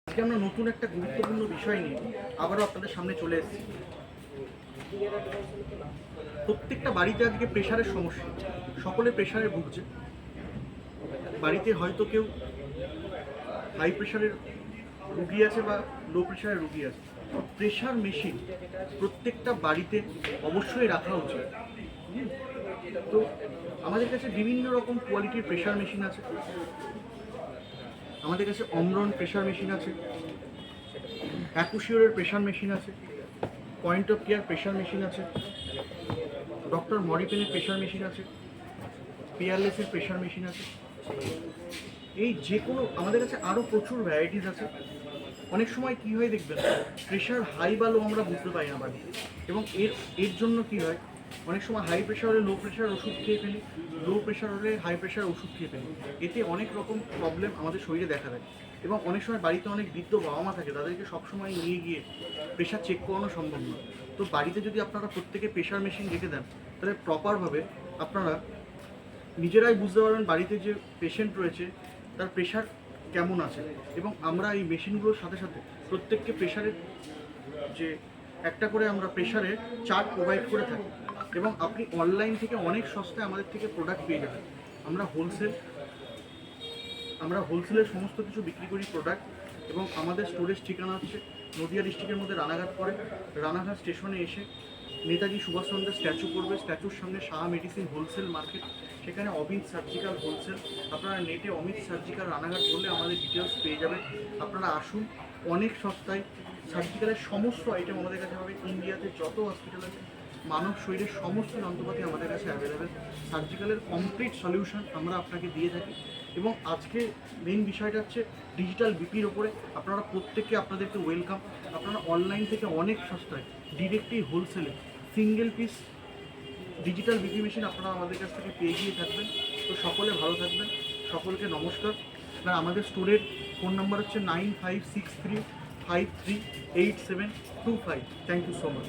আজকে আমরা নতুন একটা গুরুত্বপূর্ণ বিষয় নিয়ে আবারও আপনাদের সামনে চলে এসেছি। প্রত্যেকটা বাড়িতে আজকে প্রেশারের সমস্যা, সকলে প্রেশারে ভুগছে। বাড়িতে হয়তো কেউ হাই প্রেশারের রুগী আছে বা লো প্রেশারের রুগী আছে। প্রেশার মেশিন প্রত্যেকটা বাড়িতে অবশ্যই রাখা উচিত। তো আমাদের কাছে বিভিন্ন রকম কোয়ালিটির প্রেশার মেশিন আছে। আমাদের কাছে অমরন প্রেশার মেশিন আছে, অ্যাকুশিওরের প্রেশার মেশিন আছে, point of care pressure machine আছে, ডক্টর মরিপেনের প্রেশার মেশিন আছে, পিয়ারলেসের প্রেশার মেশিন আছে। এই যে কোনো আমাদের কাছে আরও প্রচুর ভ্যারাইটিস আছে। অনেক সময় কী হয় দেখবেন, প্রেশার হাই বা লো আমরা বুঝতে পারি না বাড়িতে, এবং এর জন্য কী হয়, অনেক সময় হাই প্রেশার হলে লো প্রেশার ওষুধ খেয়ে ফেলি, লো প্রেশার হলে হাই প্রেশার ওষুধ খেয়ে ফেলি। এতে অনেক রকম প্রবলেম আমাদের শরীরে দেখা দেয়। এবং অনেক সময় বাড়িতে অনেক বৃদ্ধ বাবা মা থাকে, তাদেরকে সবসময় নিয়ে গিয়ে প্রেশার চেক করানো সম্ভব নয়। তো বাড়িতে যদি আপনারা প্রত্যেকে প্রেশার মেশিন রেখে দেন, তাহলে প্রপারভাবে আপনারা নিজেরাই বুঝতে পারবেন বাড়িতে যে পেশেন্ট রয়েছে তার প্রেশার কেমন আছে। এবং আমরা এই মেশিনগুলোর সাথে সাথে প্রত্যেককে প্রেশারের যে একটা করে আমরা প্রেশারের চার্ট প্রোভাইড করে থাকি, এবং আপনি অনলাইন থেকে অনেক সস্তায় আমাদের থেকে প্রোডাক্ট পেয়ে যাবেন। আমরা হোলসেলের সমস্ত কিছু বিক্রি করি প্রোডাক্ট, এবং আমাদের স্টোরেজ ঠিকানা হচ্ছে নদিয়া ডিস্ট্রিক্টের মধ্যে রানাঘাট পড়ে। রানাঘাট স্টেশনে এসে নেতাজি সুভাষচন্দ্রের স্ট্যাচু পড়বে, স্ট্যাচুর সামনে সাহা মেডিসিন হোলসেল মার্কেট, সেখানে অমিত সার্জিক্যাল হোলসেল। আপনারা নেটে অমিত সার্জিক্যাল রানাঘাট বললে আমাদের ডিটেলস পেয়ে যাবেন। আপনারা আসুন, অনেক সস্তায় সার্জিক্যালের সমস্ত আইটেম আমাদের কাছে পাবে। ইন্ডিয়াতে যত হসপিটাল আছে, মানব শরীরের সমস্ত যন্ত্রপাতি আমাদের কাছে অ্যাভেলেবেল। সার্জিক্যালের কমপ্লিট সলিউশন আমরা আপনাকে দিয়ে থাকি। এবং আজকে মেন বিষয়টা হচ্ছে ডিজিটাল বিপির ওপরে। আপনারা প্রত্যেককে আপনাদেরকে ওয়েলকাম। আপনারা অনলাইন থেকে অনেক সস্তায় ডিরেক্টলি হোলসেলে single piece digital BP machine আপনারা আমাদের কাছ থেকে পেয়ে গিয়ে থাকবেন। তো সকলে ভালো থাকবেন, সকলকে নমস্কার। আর আমাদের স্টোরের ফোন নাম্বার হচ্ছে 9563538725। Thank you so much.